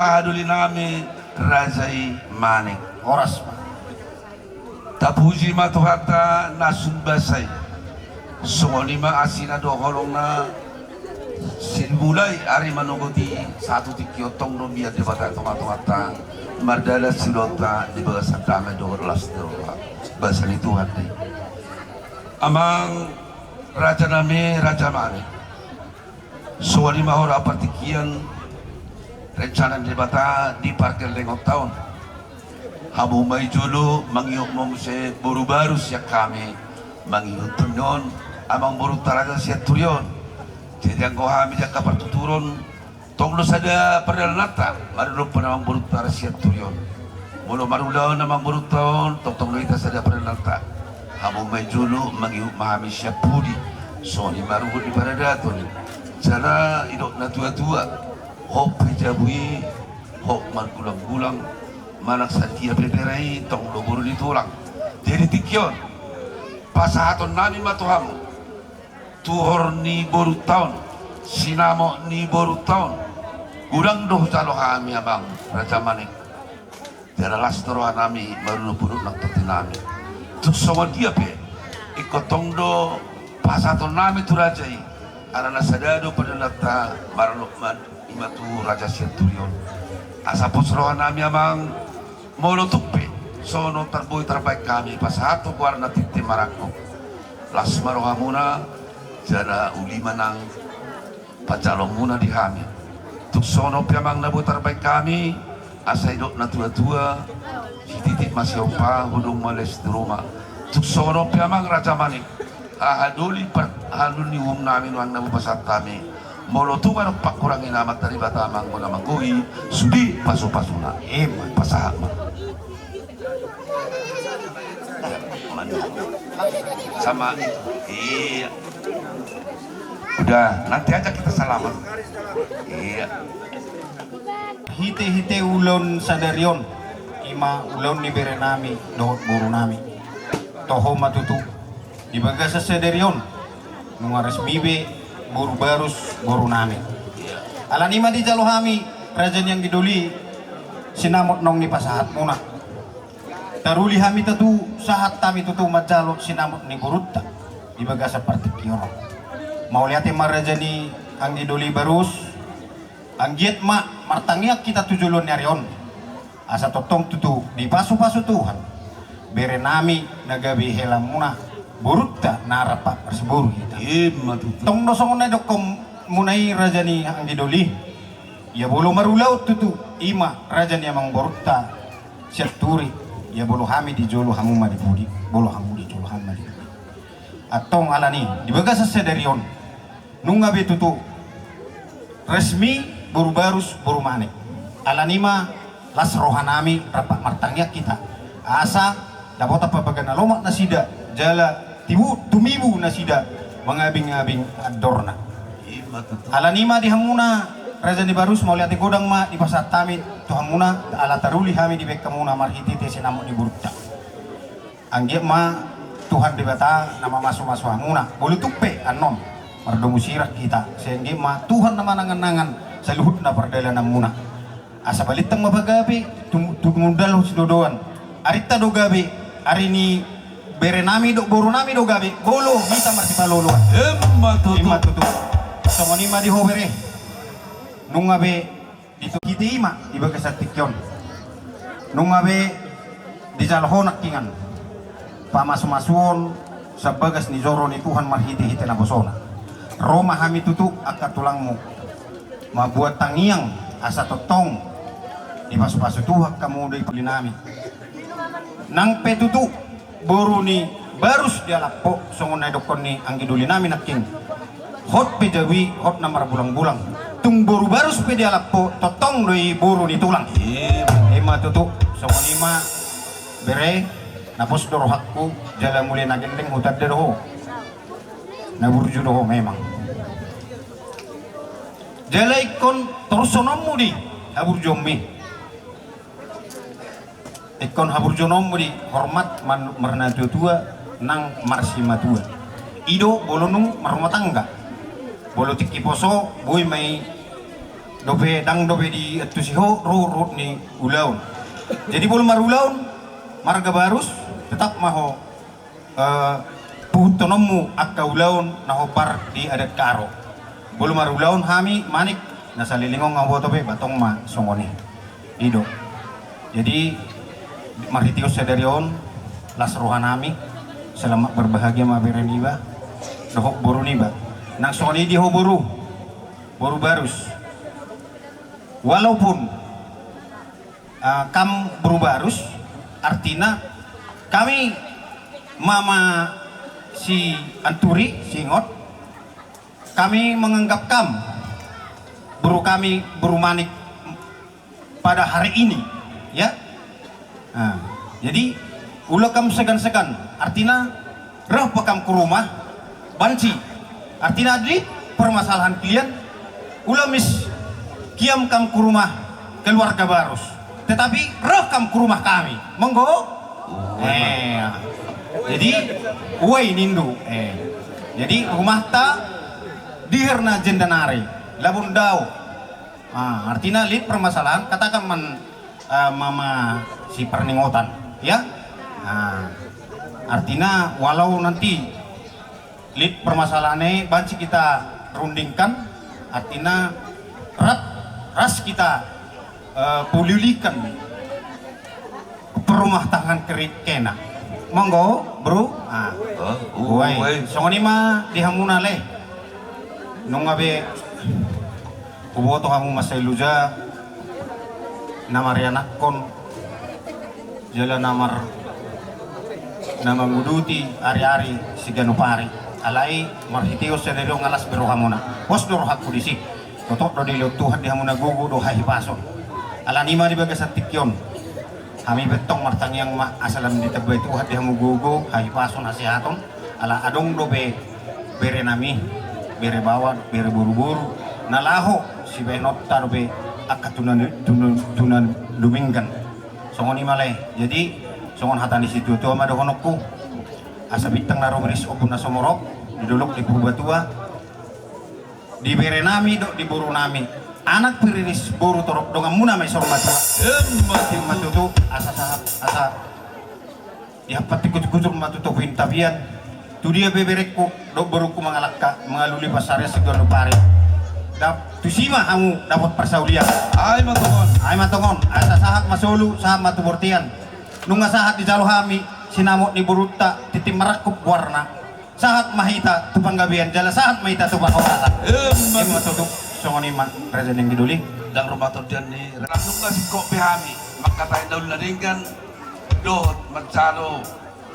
Aduli nami Rajai Manik Oras. tapuji matuhata nasun basay sungolima asina doholong na sinbulay ari manuguti satu tikyotong no biya di bata tonga-tongata mardala silota di bawah sadame doholas doha bahasa Tuhan ni amang raja nami Raja Manik sungolima hora partikian rencana di bata di parkir lengok tahun hamu may julu mangyok mo se buru baru siya kami mangyok tunyon amang buru talaga siya turyon jadi ang kami siya kapartuturon tonglo sada perdalanata marulo pa namang buru talaga siya turyon mulo marulaw namang buru tahun tonglo ita sada perdalanata hamu may julu mangyok mahami siya pudi so ni marugo di paradaton sana idok na tua-tua hok pejabui hok margulang-gulang manak satia peperai tong loburu ditulang jadi tikyon pasahaton nami matuhamu tuhor ni boru tahun sinamo ni boru tahun gudang doh calo kami abang Raja Manik jaralas torohan nami baru purut nak tati nami tuk sama dia pe ikotong do pasahaton nami tu rajai arana sadado pada lata maralukman imatu Raja Senturion asapun serohan nami amang molo tukpe sono terboy terbaik kami pasahato kuarna titi marako las maroha muna jada uli manang pacalong muna di kami tuk sono piamang nabu terbaik kami asai dok na tua-tua si titik masih opa hudung males di rumah tuk sono piamang Raja Manik ahaduli haluni hum namin wang nabu pasat kami molo tu baru pak kurangin amat dari batamang mula mangkui sudi pasu-pasuna pasahak sama iya udah nanti aja kita salaman iya Hite-hite ulon sadarion ima ulon ni berenami dohot buru nami toho matutu di bagasa sadarion nungares bibe buru barus buru nami alanima di jalo hami rajan yang diduli sinamot nong ni pasahat muna taruli hami tatu sahat tami tutu majalo sinamot ni burutta di bagasa partikyono mau lihatin marajani ang diduli barus ang giat ma martangyak kita tujulon nyarion asa totong tutu di pasu-pasu Tuhan bere nami nagabi helam muna burutta narapa perseburu kita tong dosong na dokom munai rajani ang diduli ya bolo marulaw tutu ima rajani amang burutta siaturi ya bolo hami di jolo hamu ma di budi bolo hamu di jolo hamu di budi atong alani di bagasa sedarion nunga betutu resmi buru barus buru manik alanima las rohanami rapak martangyak kita asa dapat apa bagana lomak nasida jala tibu tumibu nasida mengabing-abing adorna alanima di hamuna raja di barus mau lihat godang ma di pasar tamit tu hamuna ala taruli hami di bek kamuna marhiti te sinamut di burukta angge ma Tuhan di bata nama masuk-masuk hamuna bolu tupe anom mardomu sirah kita sehingga ma Tuhan nama nangan-nangan saluhut na perdala namuna asa balitang mabagabi tumudal dodoan arita do gabi ari ni bere nami do boru nami do gabi bolo mita marsi palolo emma tutu somoni ma di hobere nungabe itu kiti ima di bagasat tikyon nungabe di jalhonak kingan pamas-masuon sa bagas ni zoro ni Tuhan marhiti-hiti na bosona Roma hami tutu akat tulangmu mabuat tangiang asa totong di pasu-pasu tuhak kamu dari pelinami nang petutu boru ni barus dia lapo songon na dokon ni ang giduli namin naking hot pejawi hot na marbulang-bulang tung boru barus pe dia lapo totong doi boru ni tulang ima tutu songon ima bere napos doro hakku jala muli nagendeng hutad deroho naburju doho memang jalai kon terus sonomu di habur jommi ikon habur jonomu di hormat merna tua nang marsima tua ido bolonung marumah tangga bolo tiki poso boy mai dobe di atu siho rurut ni ulaun. Jadi belum marulaun marga barus tetap maho putonomu akka ulaun naho par di adat karo. Belum marulaun hami manik nasalilingong ang botobe batong ma songoni. Ido. Jadi maritios sedarion las rohanami selamat berbahagia maberen iba dohok boru niba nang songoni di ho boru barus. Walaupun kam berubarus artinya kami mama si anturi singot kami menganggap kami buru manik pada hari ini ya. Nah, jadi ulah kam segan-segan artinya rah pakam ke rumah banci artinya di permasalahan kalian ulah mis kiam kam ke rumah keluarga barus tetapi roh kam ke rumah kami monggo jadi uai nindu jadi rumah ta diherna jendanari labun dau artinya lihat permasalahan katakan mama si perningotan ya artinya walau nanti lihat permasalahannya banci kita rundingkan artinya ras kita pulihkan perumah tangan kerik kena monggo bro songoni mah dihamuna le nung abe kuboto kamu masay luja namar yanakon jala namar muduti ari-ari si ganupari alai marhitio sedero ngalas biro hamuna pos doro hak kudisi totok do dilo Tuhan dihamuna gugu do hahipason ala nima di bagas tikyon kami betong martang yang asalam di tagba itu hati hamu gugu hahipason asihaton ala adong do bere nami bere bawa bere buru-buru nalaho si benot tarbe akatunan duminggan songon imalay jadi songon hatan di situ tu amado honokku asa bitang naro beris opun nasomorok diduluk di Purbatua di bere nami do di buru nami anak piriris buru torok dongan muna may sormat matutu asa dihapat ikut-ikut matutupin tabian tu dia beberekku do beruku mengalakka mengaluli pasarnya segala pare tusima kamu dapat persaulian ay matongon asa sahat masulu sahat matubortian nunga sahat di jalo hami sinamot ni buruta titim marakup warna sahat mahita tupang gabian jala sahat mahita tupang orata ini matutup songoni man presiden yang diduli dan rumah tordian ni langsung nga si kopi hami magkatayin daw laringan doon magsalo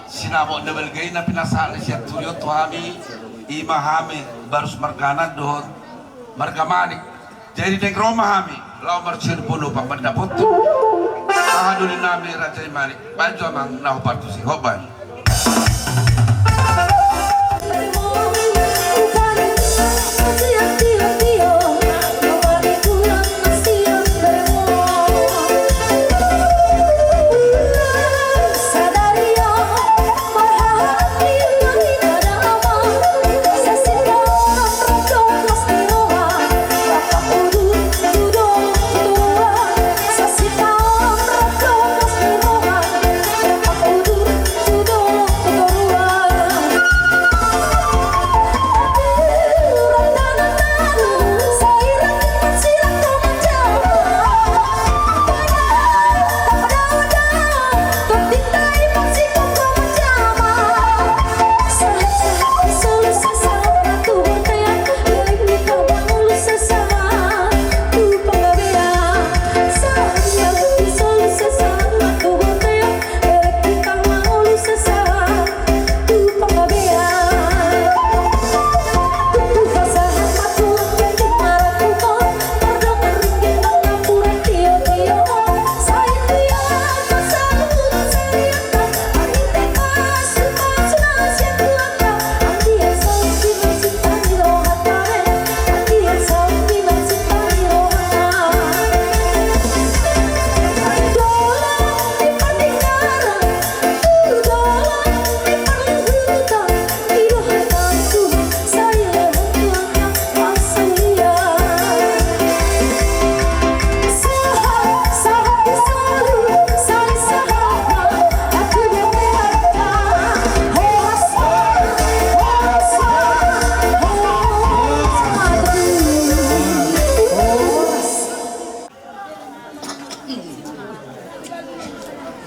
sinamot na belgay na pinasali siya tuyo to hami ima hami barus marganan doon margamanik jadi deng Roma hami lau marcir puno pang mandapot kahadulin nami Raja Manik banjo amang nahupartu si Hoban Tudo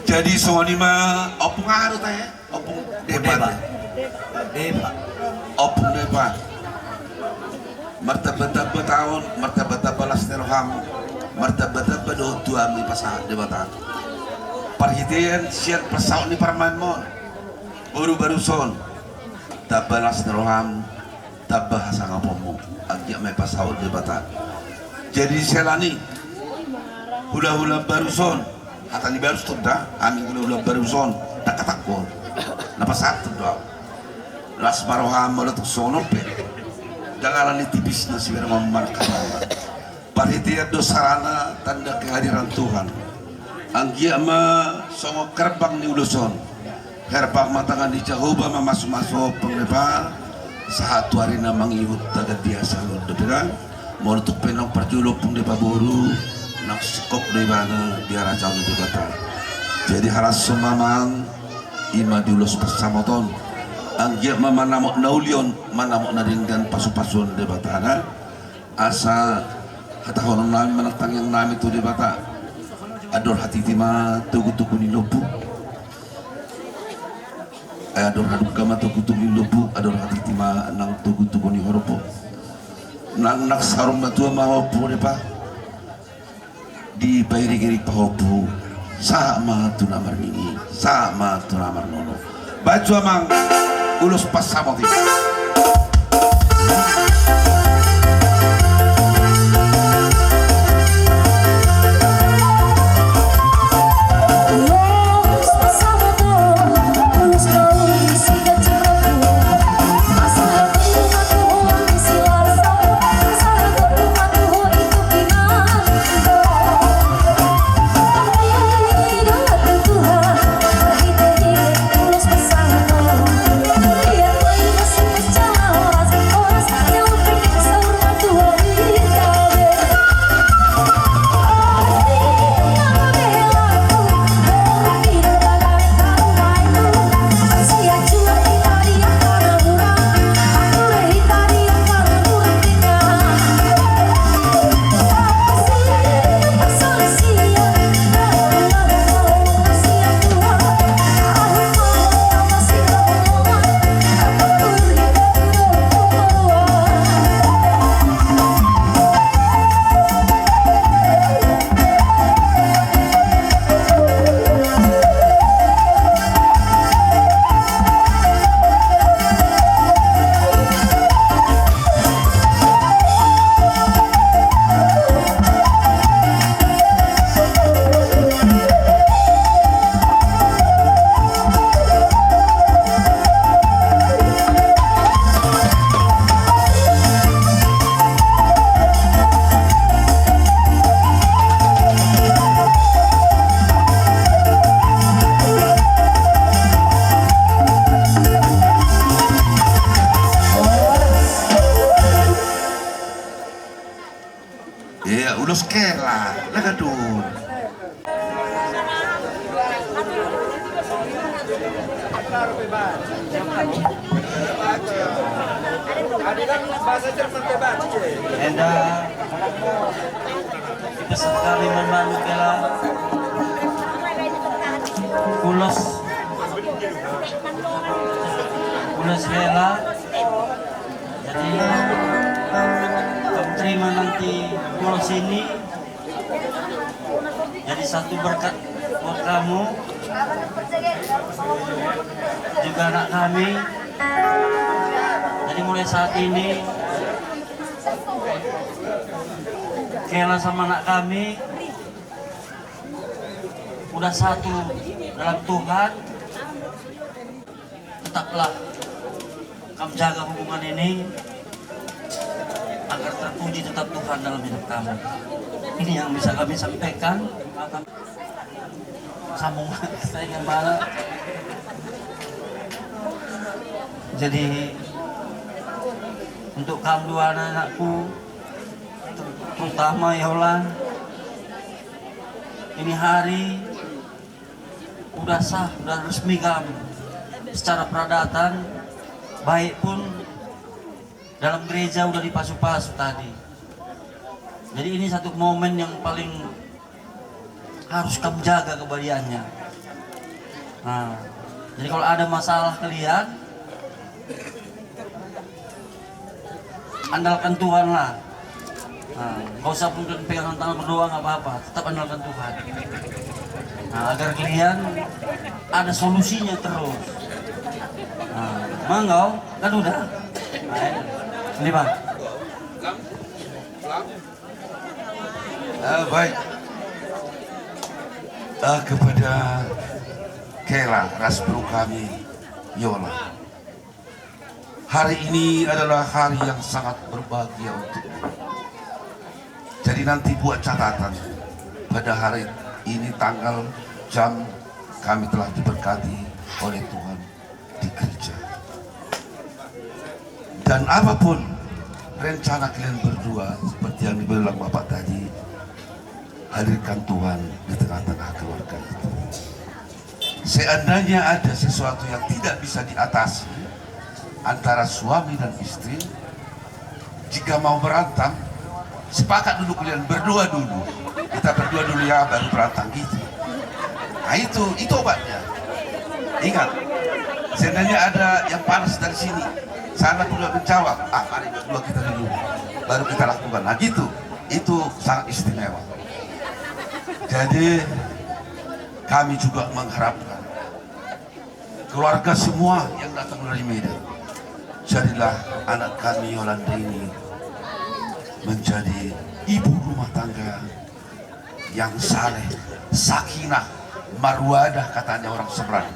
Jadi soalnya mah opung ngaruh teh, opung debat, opung debat. Martabat tahun, martabat balas terham, martabat do tua mi pasah debatan. Perhitian siar pesawat ni permanmon, baru son, tabalas terham, tabah sang apomu, agak mi pasawat debatan. Jadi selani, hula baru son. Hata ni baru sudah, ani hula baru son, tak katakon, napa satu doa. Las maroham meletuk sono pe. Janganlah tipis nasi berang memarkah. Perhatian dosarana tanda kehadiran Tuhan. Anggia ma songo kerbang ni uluson. Kerbang matangan di Jehovah ma masuk pengleba. Saat hari na mangihut tagad biasa udah meletuk penong perjuluk pengleba boru. Nak sikok dari mana dia raja itu kata. Jadi haras semamang ima diulus persamoton. Anggia mama namok naulion manamok naringgan pasu-pasuan debatana asa hata honon nami menentang yang nami itu debata ador hati tima tugu-tugu ni lobu ador haduk kama tugu-tugu ni lobu ador hati tima nang tugu-tugu ni horopo nang nak sarum batua mahopu depa di bairi-giri pahopu sama tu namar ini sama tu namar nono baju amang ulus pas sama ti. Ulus kela, lagadun. Enda kita sekali membantu kela ulos kela jadi terima nanti ulos ini jadi satu berkat buat kamu juga anak kami. Jadi mulai saat ini Kela sama anak kami udah satu dalam Tuhan. Tetaplah kamu jaga hubungan ini agar terpuji tetap Tuhan dalam hidup kamu. Ini yang bisa kami sampaikan. Sambung saya gembala. Jadi untuk kamu dua anak-anakku, terutama Yolan, ini hari udah sah, udah resmi kamu secara peradatan, baik pun dalam gereja udah dipasu-pasu tadi. Jadi ini satu momen yang paling harus kamu jaga kebahagiaannya. Nah, jadi kalau ada masalah kalian, andalkan Tuhan lah. Nah, gak usah pun pegangan tangan berdoa nggak apa-apa, tetap andalkan Tuhan. Nah, agar kalian ada solusinya terus. Nah, manggau kan udah. Ini Bang. Baik. Kepada Kela Rasbro kami Yola, hari ini adalah hari yang sangat berbahagia untukmu. Jadi nanti buat catatan, pada hari ini tanggal jam kami telah diberkati oleh Tuhan di gereja. Dan apapun rencana kalian berdua, seperti yang dibilang Bapak tadi, hadirkan Tuhan di tengah-tengah keluarga itu. Seandainya ada sesuatu yang tidak bisa diatasi antara suami dan istri, jika mau berantem, sepakat dulu kalian berdua dulu. Kita berdua dulu ya, baru berantem gitu. Nah itu obatnya. Ingat, seandainya ada yang panas dari sini, sana juga menjawab, mari berdua kita dulu, baru kita lakukan. Nah gitu, itu sangat istimewa. Jadi kami juga mengharapkan keluarga semua yang datang dari Medan, jadilah anak kami Yolanda ini menjadi ibu rumah tangga yang saleh, sakinah, marwadah katanya orang Seberang.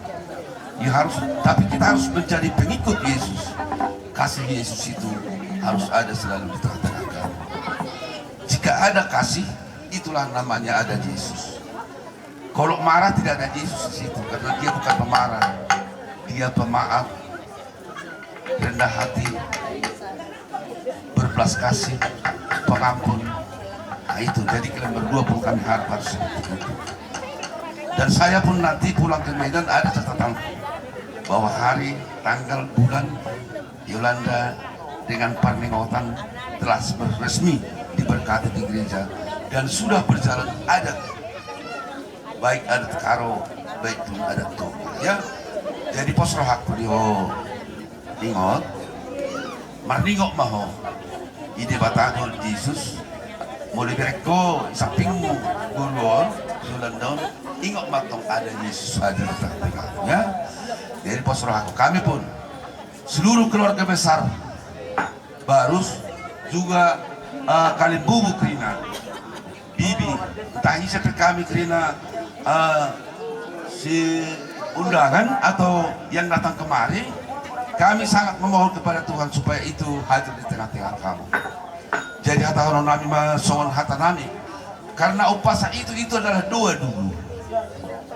Tapi kita harus menjadi pengikut Yesus. Kasih Yesus itu harus ada selalu di tengah-tengah kami. Jika ada kasih, itulah namanya ada Yesus. Kalau marah tidak ada Yesus di situ, karena dia bukan pemarah, dia pemaaf, rendah hati, berbelas kasih, pengampun. Nah itu, jadi kalian berdua pun kami harapkan seperti itu. Dan saya pun nanti pulang ke Medan ada catatan bahwa hari, tanggal, bulan Yolanda dengan Parmengotan telah resmi diberkati di gereja dan sudah berjalan adat, baik adat karo, baik pun adat toba ya. Jadi pos rohak beliau ingot marningok maho ide batano Yesus mulai bereko sampingmu gulor Yolanda ingot matong ada Yesus hadir di tengah ya. Jadi pos rohak kami pun seluruh keluarga besar Barus juga kalian bubu kerina bibi tahi sampai kami kerina si undangan atau yang datang kemari, kami sangat memohon kepada Tuhan supaya itu hadir di tengah-tengah kamu. Jadi hata orang nami masongan hata nami, karena upasa itu adalah doa dulu.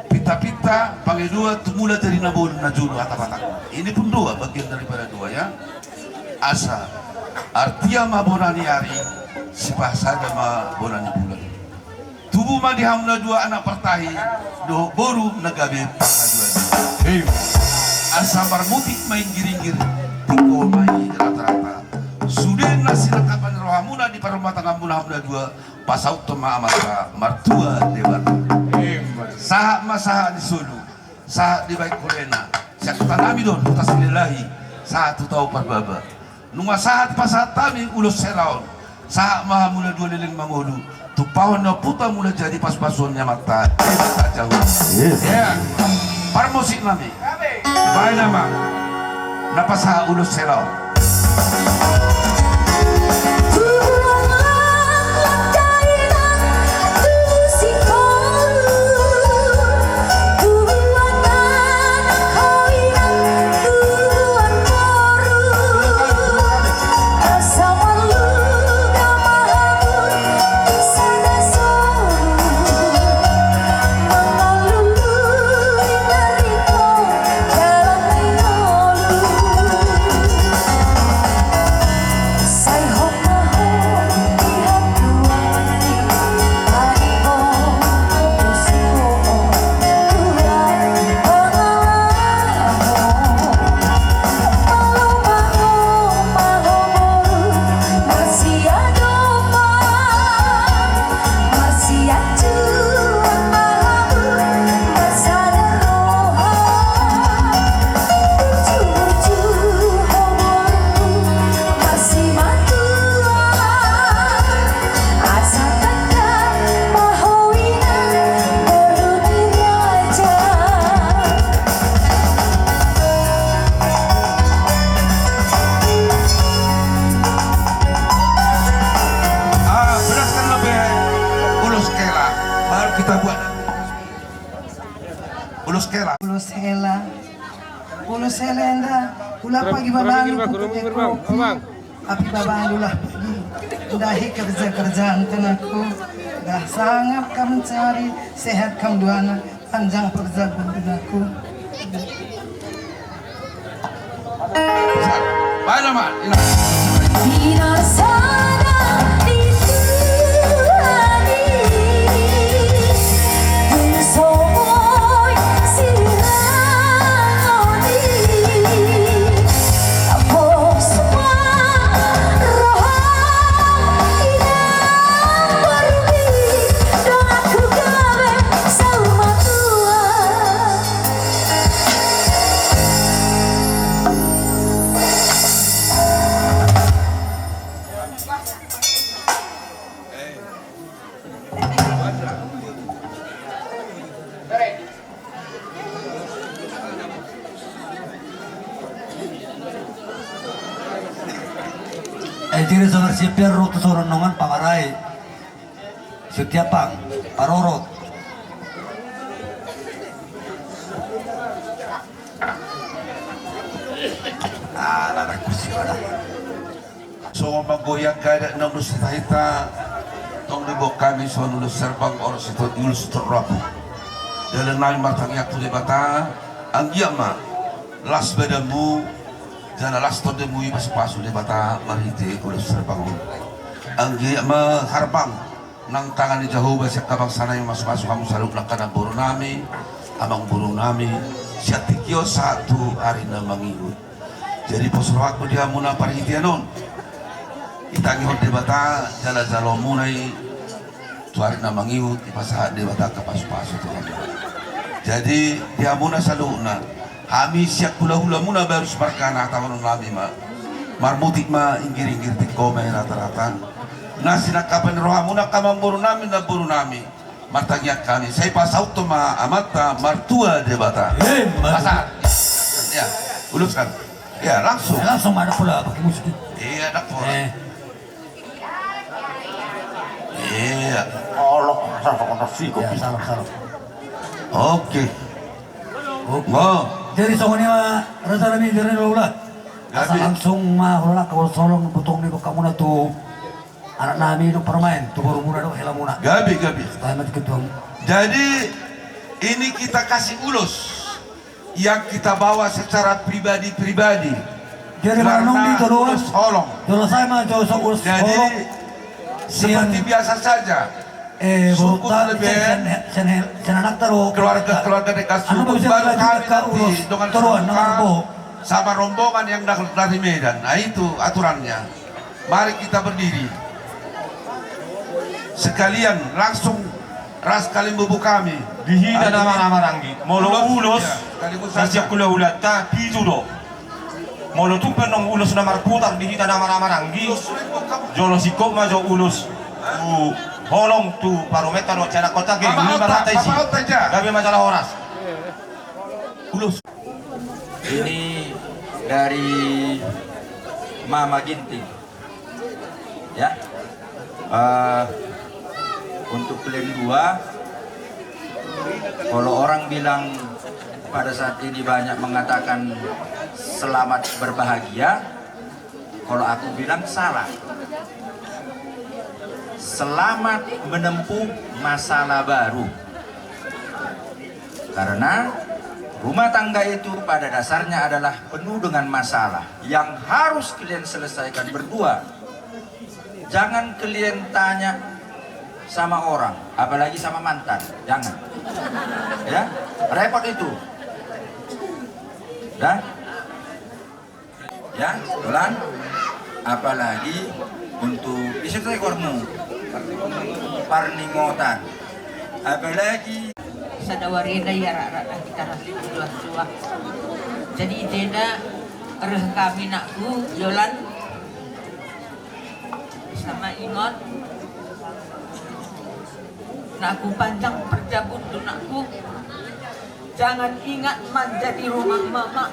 Pita-pita panggil doa tu mula dari nabul najulu hata-hata. Ini pun doa, bagian daripada doa ya. Asa artia ma bonani hari sipah saja ma bonani bulan. Tubuh ma dihamna dua anak pertahi doh boru nagabe pangadua. Asa marmutik main giring-giring tiko main rata-rata. Sudah nasi lengkapan rohamuna di parumah tangga hamna dua pasau toma amata martua dewata. Saha masaha di sulu, saha di baik kulena. Siapa tanami don utas lillahi saha tu tahu parbaba. Nunga sahat pasat tami ulus seraon saat maha mula dua liling mangulu tupahon na puta mula jadi pas-pasonnya mata jauh ya parmusik nami baik nama napa saha ulus seraon Ulus kela. Ulos helenda, ula pagi babangu kuteku, api babangu lah pagi, dahi kerjaan tenaku, dah sangat kamu cari sehat kamu duana, panjang perjalanan aku. Baik nama. Bila sana dituani Dinsoy sirangoni Tapos semua rohong inang pergi Doaku gawe sama Tuhan Diri sangar sipir roto soronongan pangarai setiapang parorot Lanak kursi wala. So magoyak kada nang lusitahita tong libok kami so nulus serbang oros itu nulus terrapu. Dalam nai matangnya tu debata angiama las bedamu jana las to demu pas pasu debata marite nulus serbang. Angiama harbang nang tangan di jauh basik kabang sana yang masuk kamu saluk nakana buru nami amang buru nami siatikio satu hari na mangihut. Jadi posro aku dia muna parhitianon. Kita ngihot debata jala jalo munai tuari na mangihut ipasa debata ke pasu-pasu tu. Jadi dia muna saluna. Kami siap hula-hula muna baru separkana taman lami ma. Marmutik ma inggir-inggir tikome rata-rata. Nasi nak kapan roha muna kamang buru nami na buru nami. Martanya kami saya pasau tu ma amata martua debata. Pasar. Ya, uluskan. Ya langsung ada pula pakai musik. Iya ada pula Iya Allah salah Ya salam. Oke Jadi soalnya mah rasa kami dari dulu lah. Asal Gabi. langsung mah ulah kalau solong potong nih kamu na tuh anak nami itu permain tuh baru muna dong hela muna. Gabi Tamat ketua. Jadi ini kita kasih ulus yang kita bawa secara pribadi. Jadi maranong dito doon. Ulus holong. Kalau saya mah jauh sok urus Jadi solong. seperti biasa saja. Suku Buruta lebih sen anak taruh keluarga dekat Ano ba suku siya baru lagi ka kami urus? dengan Turuan, songkang nakakbo. sama rombongan yang dari Medan. Nah itu aturannya. Mari kita berdiri. Sekalian langsung ras kalimbubu kami. Dihita na maranggi. Molo ulos. Nasiap kula ulat ta pijudo. Molo tumpen nong ulos na marputar dihita na maranggi. Jolo sikop ma jo ulos. Holong tu parometa no cana kota ke ini baratai si. Gabi masalah horas. Ulus. Ini dari Mama Ginting ya. Untuk plan 2, kalau orang bilang pada saat ini banyak mengatakan selamat berbahagia, kalau aku bilang salah. Selamat menempuh masalah baru. Karena rumah tangga itu pada dasarnya adalah penuh dengan masalah yang harus kalian selesaikan berdua. Jangan kalian tanya sama orang, apalagi sama mantan. Jangan. Ya, repot itu. Dah? Ya, Dolan. Apalagi untuk istri ekormu. Parningotan. Apalagi sadawarina ya rara kita harus dua. Jadi jeda reh kami nakku Yolan sama Ingon nakku panjang perjabut tu nakku jangan ingat menjadi rumah mama.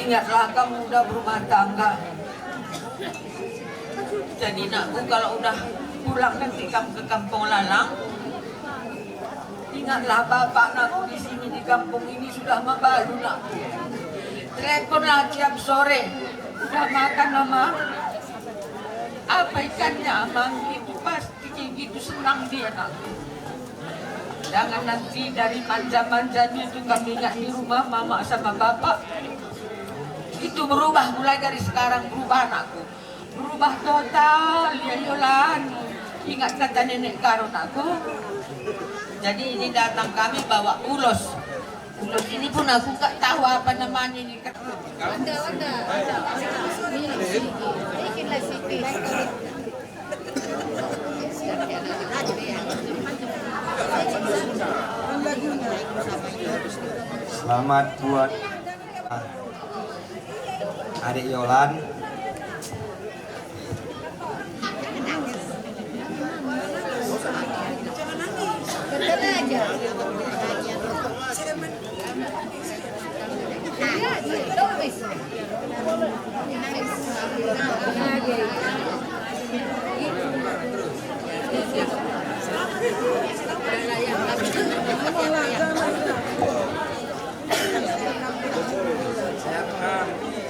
Ingatlah kamu udah berumah tangga. Jadi nakku kalau udah pulang nanti kamu ke kampung Lalang. Ingatlah bapak nakku di sini di kampung ini sudah membalu nakku. Teleponlah tiap sore. Udah makan mama? Apa ikannya amang? Itu pasti gitu senang dia nakku. Jangan nanti dari manja-manjanya itu kami ingat di rumah mama sama bapak. Itu berubah mulai dari sekarang, berubah anakku. Berubah total ya Yolan. Ingat kata nenek Karun aku. Jadi ini datang kami bawa ulos. Ulos ini pun aku gak tahu apa namanya ini. Selamat buat adik Yolan.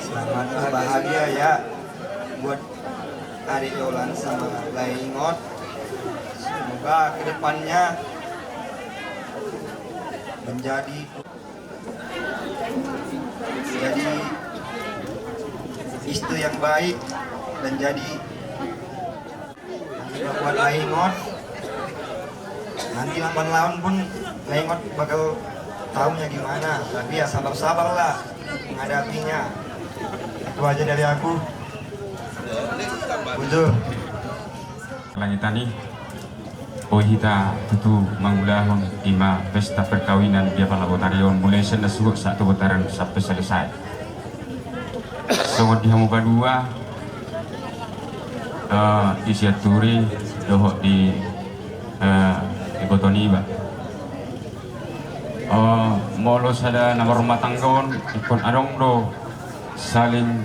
Selamat berbahagia ya buat adik Yolan sama Laingot. Semoga kedepannya menjadi istri yang baik dan jadi buat Laingot. Nanti lamban lawan pun Laingot bakal tahunya gimana, tapi ya sabar-sabarlah menghadapinya. Itu aja dari aku. Bujur. Langitani, Pohita tentu mengulahun ima pesta perkawinan dia pada Botarion mulai senasuh satu putaran sampai selesai. Sangat dihamu dua isiaturi dohok di Botoni ba. Molos ada nama rumah tanggawan ikon adong do saling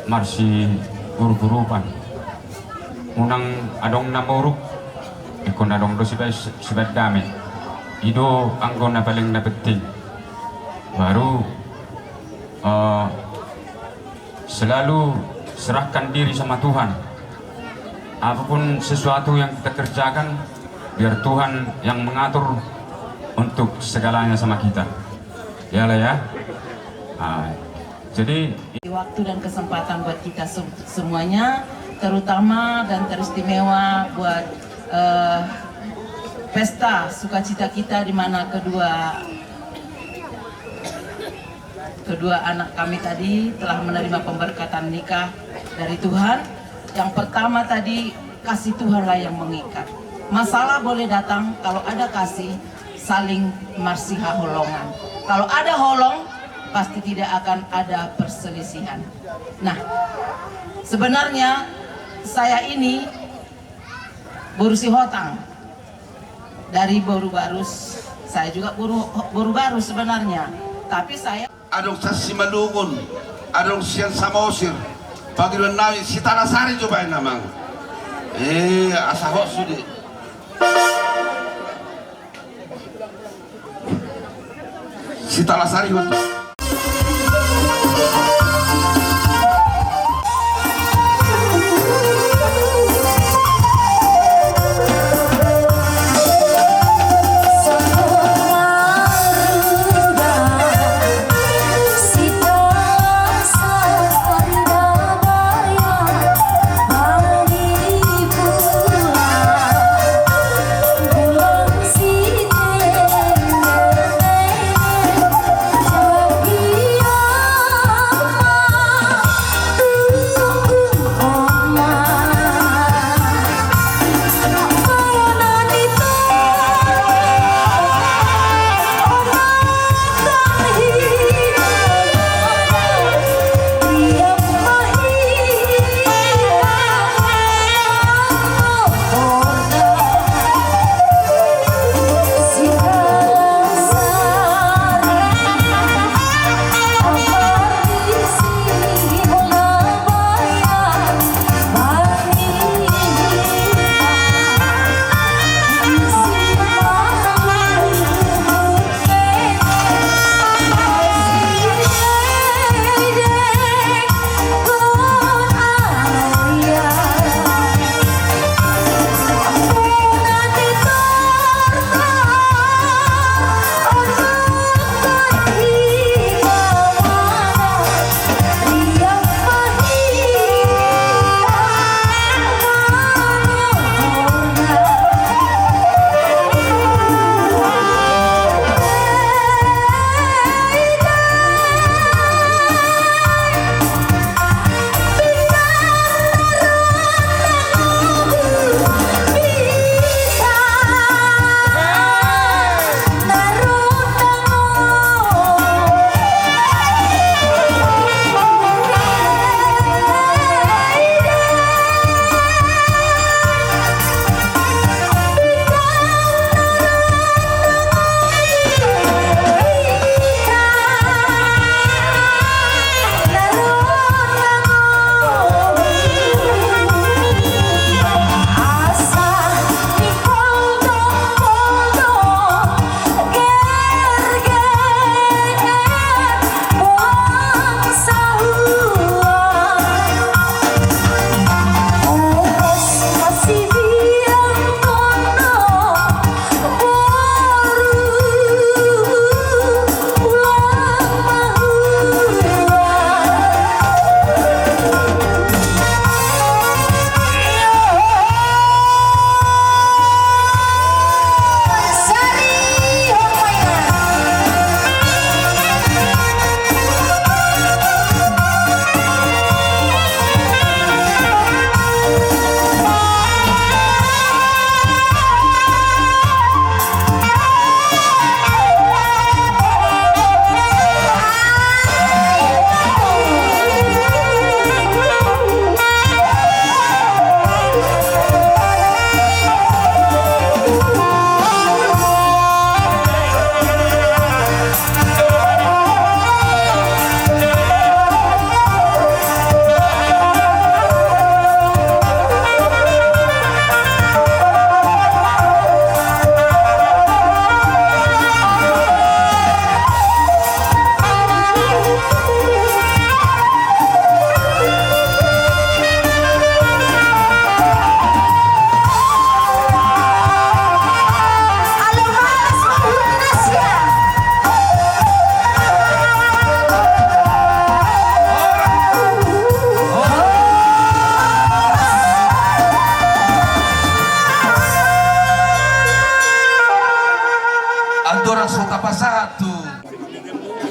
marsi guru-gurupan. Unang adong na moruk ikon adong do sibat dami ido anggo na paling na penting baru selalu serahkan diri sama Tuhan. Apapun sesuatu yang kita kerjakan biar Tuhan yang mengatur untuk segalanya sama kita ya lah ya. Jadi waktu dan kesempatan buat kita semuanya, terutama dan teristimewa buat pesta sukacita kita di mana kedua anak kami tadi telah menerima pemberkatan nikah dari Tuhan. Yang pertama tadi, kasih Tuhanlah yang mengikat. Masalah boleh datang, kalau ada kasih saling marsiha holongan. Kalau ada holong pasti tidak akan ada perselisihan. Nah, sebenarnya saya ini Borusi Hotang dari Boru Barus. Saya juga Boru Barus sebenarnya, tapi saya adong sa Simalungun, adong siyan Samosir, Pagirwan namin si Talasari cobain namang. Asahok sudi. Si Talasari waktu. Bulan si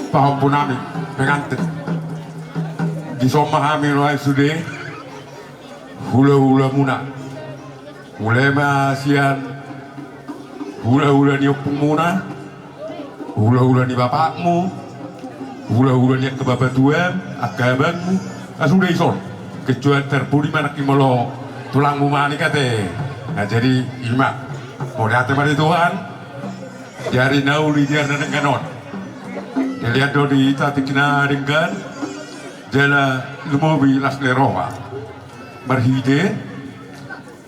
paham nami pengantin di somahami loai sude hula-hula muna ulema asian hula-hula ni opung hula-hula ni bapakmu hula-hula ni kebabatuan akabanmu sudah ison kecuali terpuri mana kimolo tulangmu mani kate. Nah jadi ima mau datang pada Tuhan dari nauli dia dan kanon dilihat di tadi kena dengan jala lumobi las leroha berhide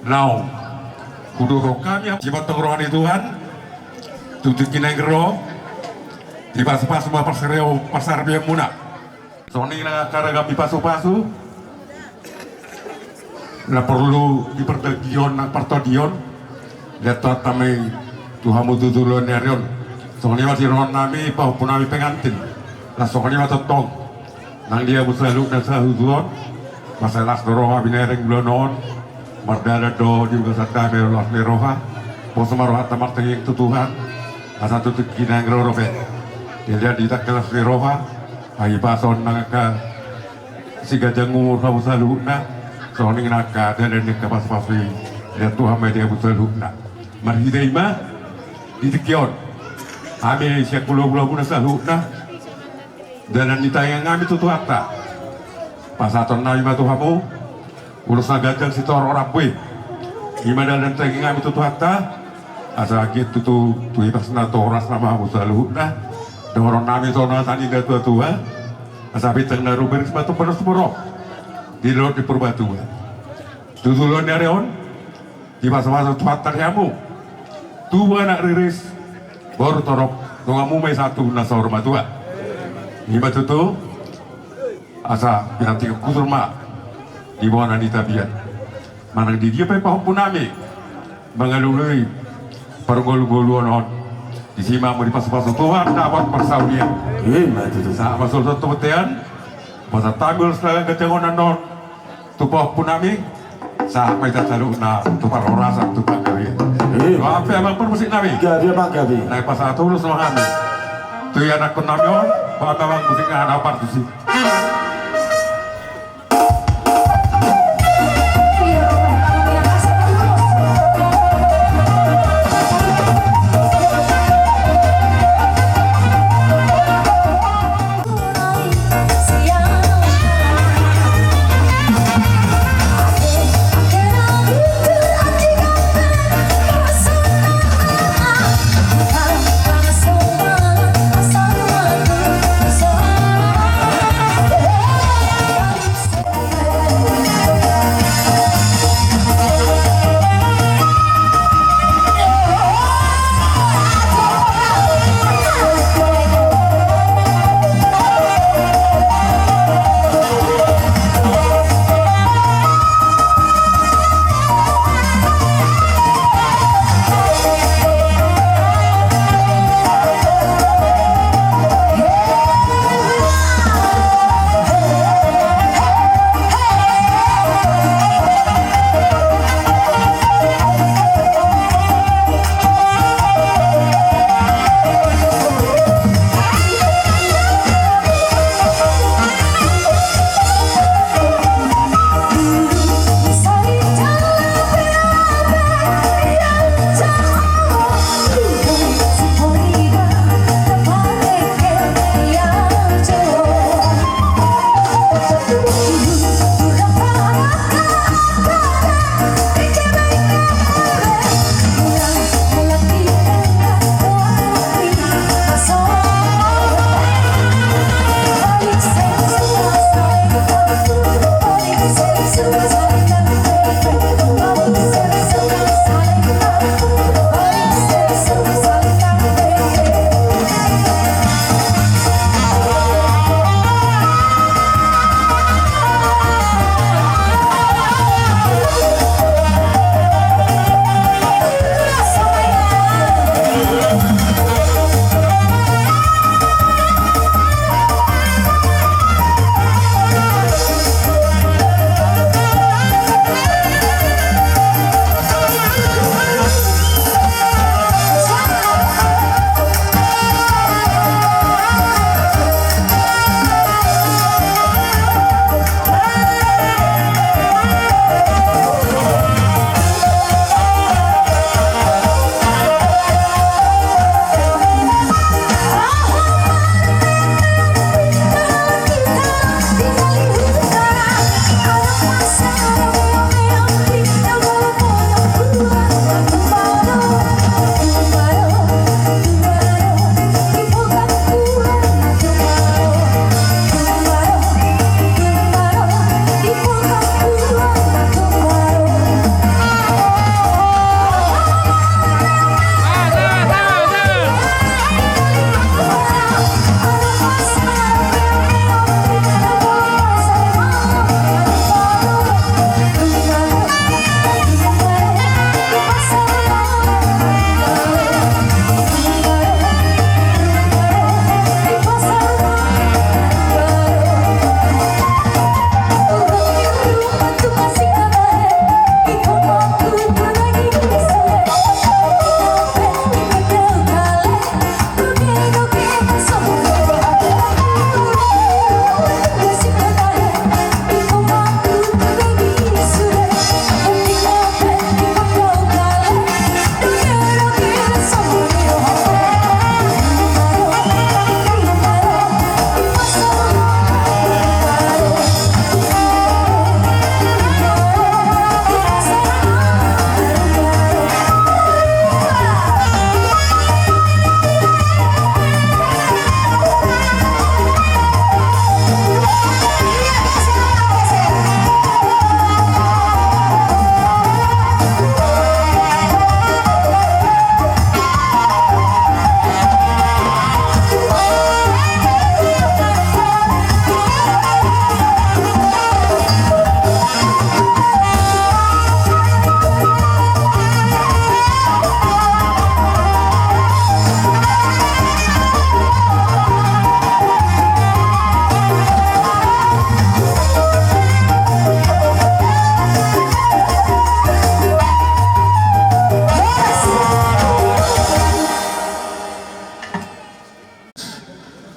now kudu rokam yang jimat rohani Tuhan tutup kena ngero di pas-pas semua pasar biang muna soni na cara kami pasu-pasu na perlu di perdagion na partodion lihat tamai Tuhan mututulon nerion soni masih rohon nami pahupun nami pengantin lah soni masih tong nang dia busaluk dan sahuzuon masalah roha binereng bulonon mardada do di ugasata merolah meroha posamaroha tamar tenging tutuhan asa tutuk kinang rorobe dia di tak kelas meroha ai pason nangka siga jangur habusalukna soning naka dan ka pas-pasi lihat Tuhan media busalukna marhidaima di tekion ame siak pulau-pulau pun salukna dan ditayang kami tutu hatta pasaton na ima tuhamu urus nagajang sitor orang bui ima dan tayang kami tutu hatta asa gitu tu ibas na toras nama busalukna dorong nami zona tani dan tua-tua asabi tengah ruber sepatu penuh semurok di laut di perbatuan tutulon nyareon di masa-masa tempat terjamu tua nak riris baru torok dongamu mai satu nasa hormat tua lima tutu asa binanti kusurma di bawah nani tabiat manang di dia paham punami mengalului pergol-goluan di sini mau dipas-pas Tuhan dapat persaulian. Saat masuk satu betian, masa tampil setelah kecengonan non tupah punami, saat mereka selalu na tupar rasa tupar kami. Apa yang permusik nabi? Dia bagabi. Naik pas satu lu sama kami. Tu yang nak kunamion, bagaimana musik ada apa tu sih? Yeah.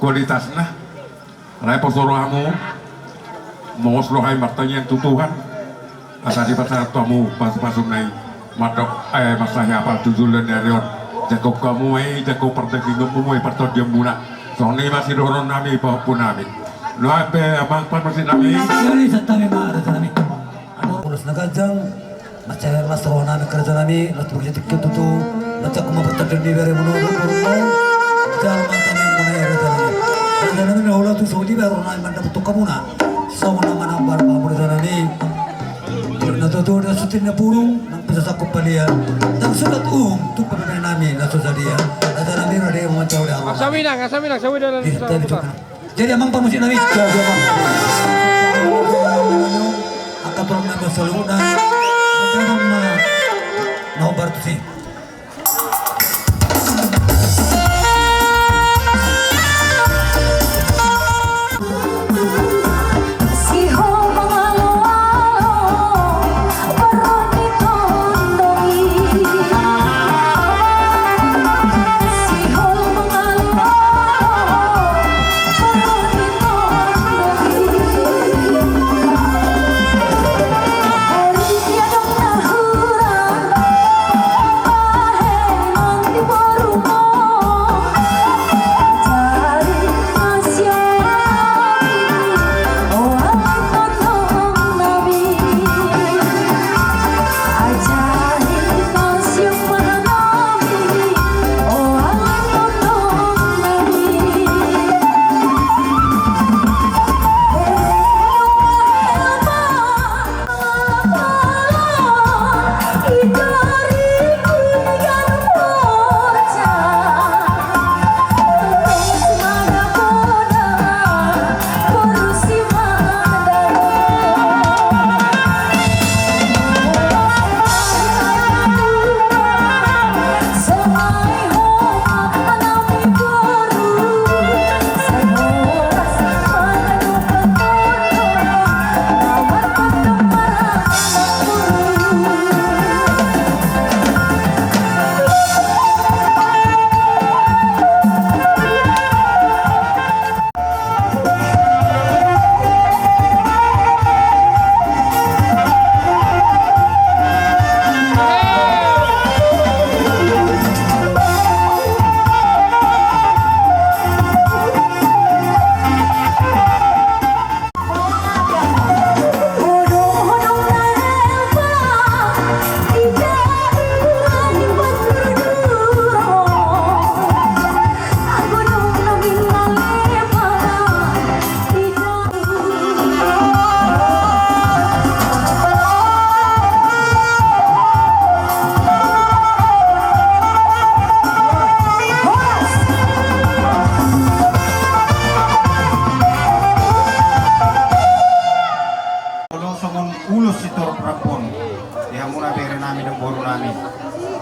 kualitasnya rai posorohamu mongos lohai martanya yang tutuhan asal di pasar tuamu pas-pasung naik madok masanya apa tujulan dari on jakob kamu jakob pertegi kamu pertodiam muna soalnya masih dorong nami pun nami lo apa abang pan masih nami Dari satami mara tanami. Ulus nagajang macam mas roh nami kerja nami lalu begitu tutu macam kuma bertadun di beri menurut burung jalan mantan yang mana ya tanami. Dan nami naula tu soli baru nami mantan betul kamu na. Sama nama nambar pamur tanami. Na tutu dah sutinnya burung nang bisa sakup palian. Dan sudah tu pemain nami na tu sadia. Ada nami ada yang macam dah. Asamina, Jadi amang pamusin nami jadi amang akan turun nami seluna mungkin na obar tu sih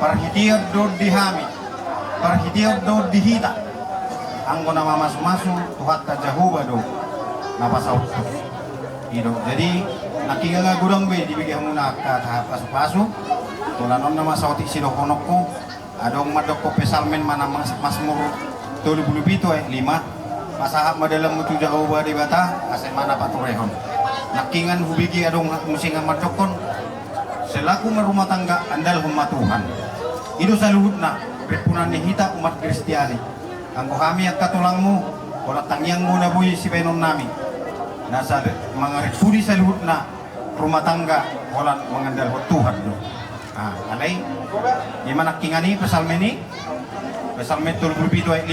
parhidiad do dihami parhidiad do dihita anggo nama masu-masu tuhat ka jahuba do napasau ido jadi nakinga gudang be dibigyan muna ka tahap pasu-pasu tulanon nama sauti sidokonokko adong madokko pesalmen mana masmur 2007 5 pasahap madalam mutu jahuba di bata ase mana paturehon nakingan hubigi adong musingan madokon selaku merumah tangga andal humma Tuhan itu saluhutna pepunan nihita umat Kristiani angko kami at katulangmu wala tangyang mo na buhi si penon nami nasa mga ripudi saluhutna rumah tangga wala mengandal Tuhan do alay gimana kingani pesalmeni pesalmen 7:5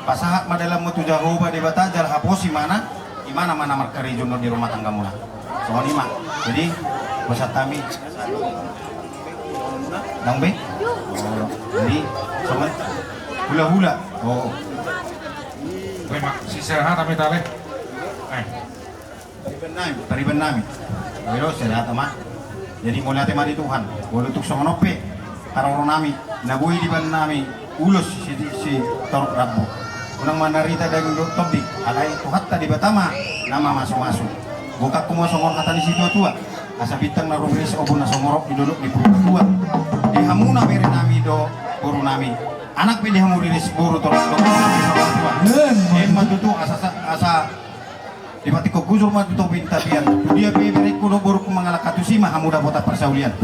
pasahak madalam mutu jahoba di bata jal haposi mana imana mana markarijun di rumah tangga muna so lima jadi besar kami nang be jadi sama hula-hula si sehat kami tali tariban nami pero sehat ama jadi mulai tema di Tuhan boleh tuk songonope karang nami nabuhi di ban nami ulus si torok rabu unang manarita daging tobdi alay tuhat tadi batama nama masuk-masuk buka kumua songon kata di situ tua asa bintang na rubis obo na somorok diduduk di puluh tua di hamuna beri nami do guru nami anak pilih hamu diri seburu tolong matutu asa di mati ko gusur matutu bintabian dia bibiri kuno buru kumangala katusima hamu dapota persaulian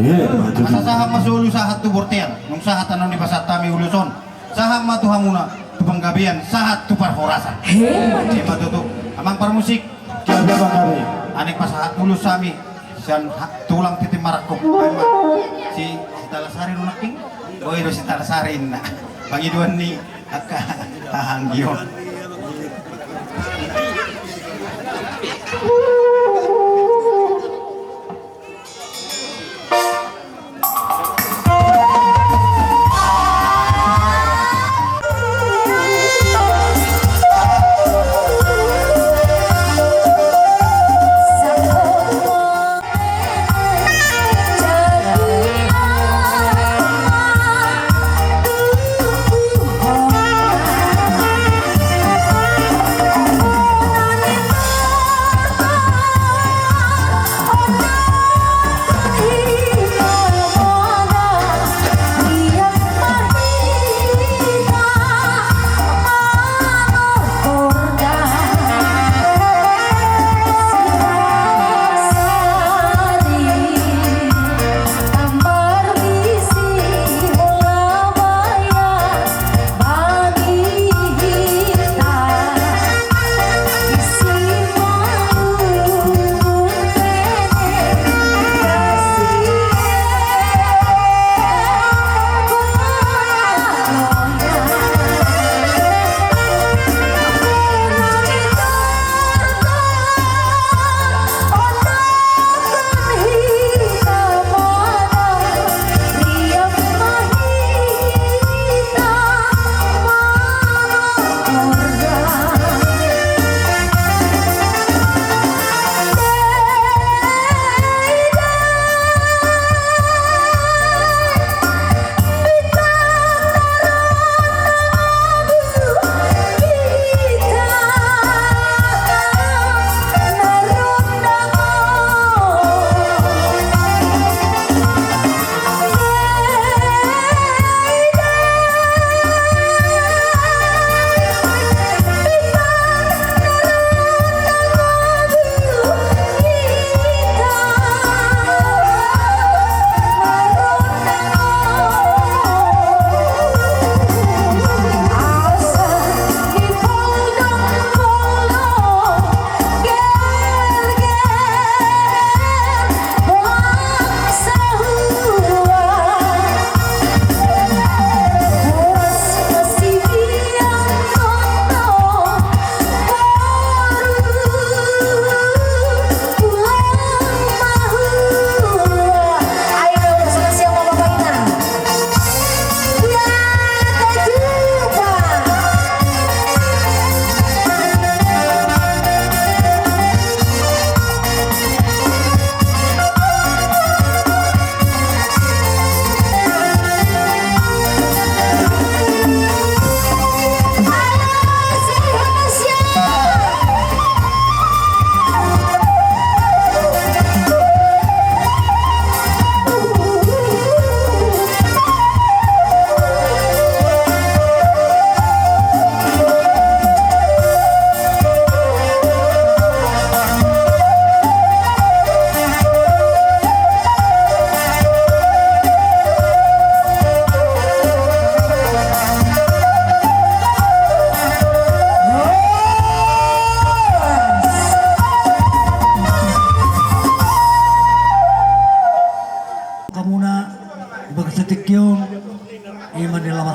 asa saham masulu sahat tu bortean nung sahat anon di pasat tami uluson saham matu hamuna tu penggabian sahat tu parhorasan matutu amang parmusik Jaga kami. anek pasahat mulus sami sian tulang titim marakok si talasari runaking oh si talasarin na pangiduan ni hanggion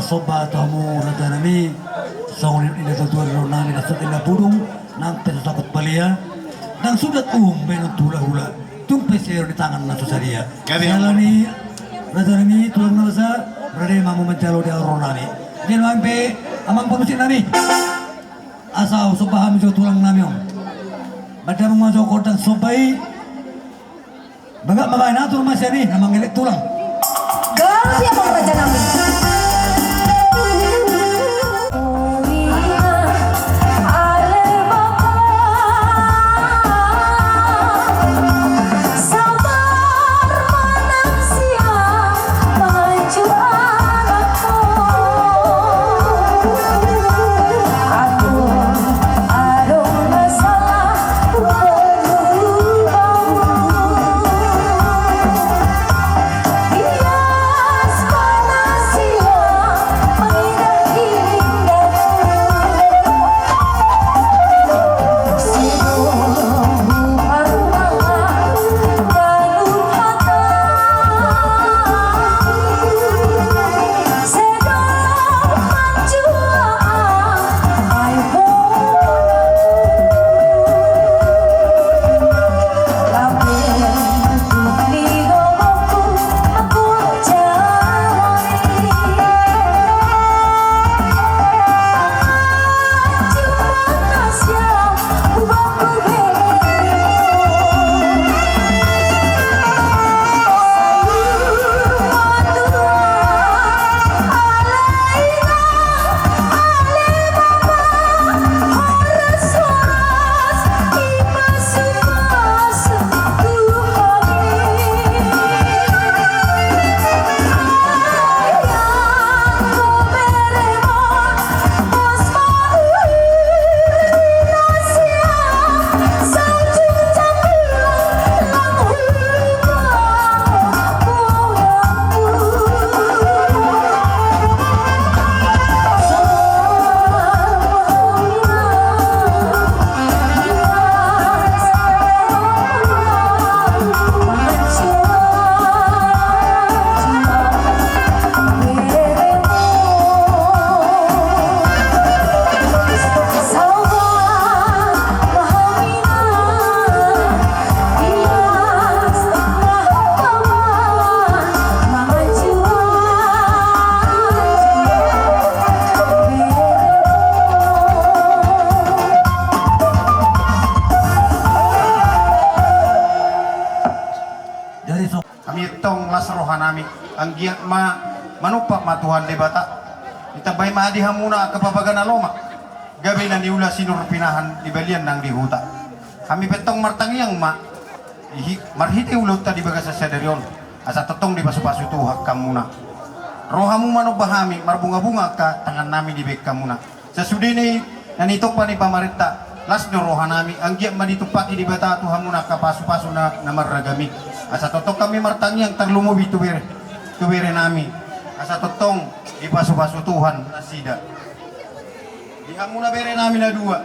soba tamu rata nami songin ini tutur nami nasat ina burung nang takut balia dan sudah benang tula hula tumpe sero di tangan nasu saria jalani rata nami tulang nasa berada mamu mencalo di aron nami dia sampai amang pemusik nami asal sobaham jo tulang nami om pada mengajo kodang sobai bagak mabai natur masih ni namang ngelik tulang Ganti abang raja nami Sabar menang siang maju anakku dari sok kami tong las rohanami ang giat manupak matuhan de bata kita bay maadi hamuna kapapagana loma gabi na niula sinur pinahan di balian nang dihuta kami betong martangiang marhiti ulot ta di bagas sa sederion asa totong di pasu-pasu tuhak kamuna rohamu manubahami marbunga-bunga ka tangan nami di bek kamuna sesudini nanitok pa ni pamarita las no rohanami ang giat manitupaki di bata tuhamuna ka pasu-pasu na maragami asa totong kami martangiang taglumubi tubere nami asa totong di pasu-pasu Tuhan nasida di hamuna bere nami na dua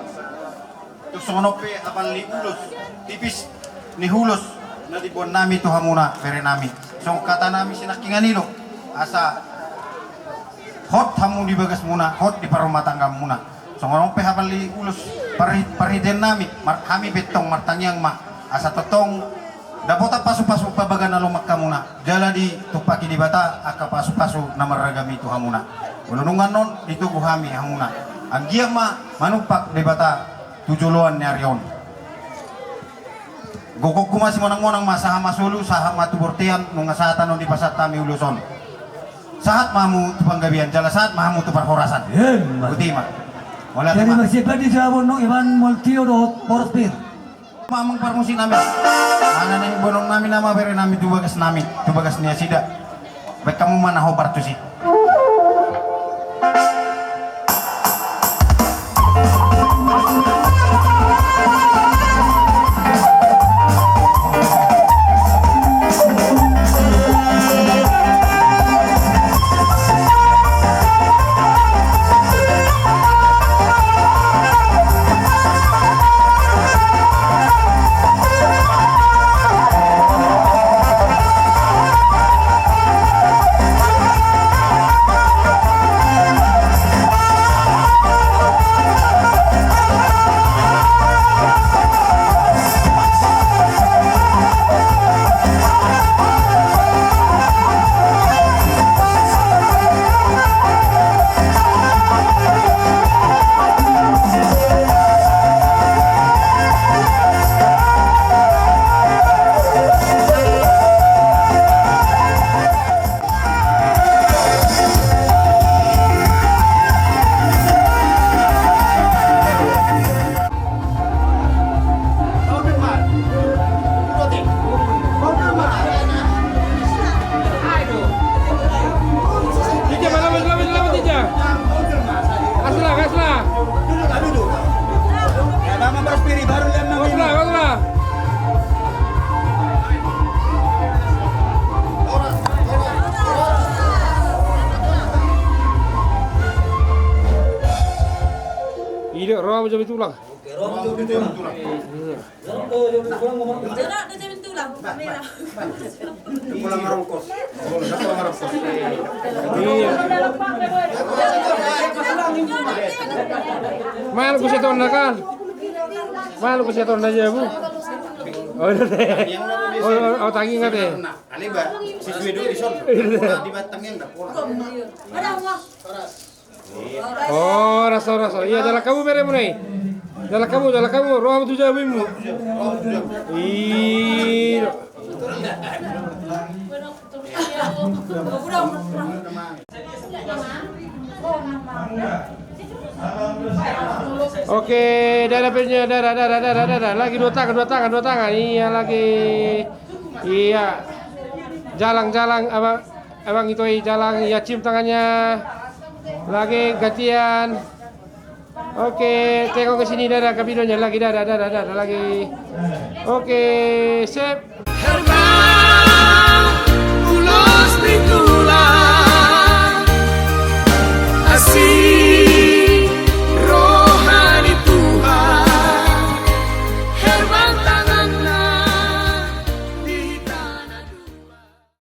tu sonope apan liulos tipis ni hulos na di buwan nami tu hamuna bere nami so kata nami sinakinganilo asa hot hamu di bagas muna hot di parumah tangga muna so sonope apan liulos pariden nami kami betong martangyang asa totong dapota pasu-pasu pabaga na lumak kamuna jala di tupaki di bata aka pasu-pasu na maragami tu hamuna ulunungan non itu buhami hamuna ang giya manupak di bata tujuluan ni Arion gugok kumasi monang-monang masaha masulu saha matubortian nung asatan non di pasat tami uluson saat mamu tu panggabian jala saat mamu tu parhorasan utima wala dari tema magsipad di Jabon no Ivan Moltio do Porospir mamang parmusin namin ana na bonong namin nama bere namin tubagas niya sida baik kamu mana hobar tu sih Iya, roh macam itu lah. Mahal ko siya ito kan? Mahal ko siya ito aja bu. Oh, oh, tangi nggak deh? siswi dulu di son di batang yang dah pulang Oh, rasa. Iya, jalan kamu bere mulai. Jalan kamu. Roh tu jawimu. Iya. Oke, darahnya darah. Lagi dua tangan. Iya lagi. Iya. Jalang abang itu jalang. Iya, cium tangannya. Lagi gantian. Oke, tengok ke sini darah ke videonya lagi darah lagi. Oke, sip.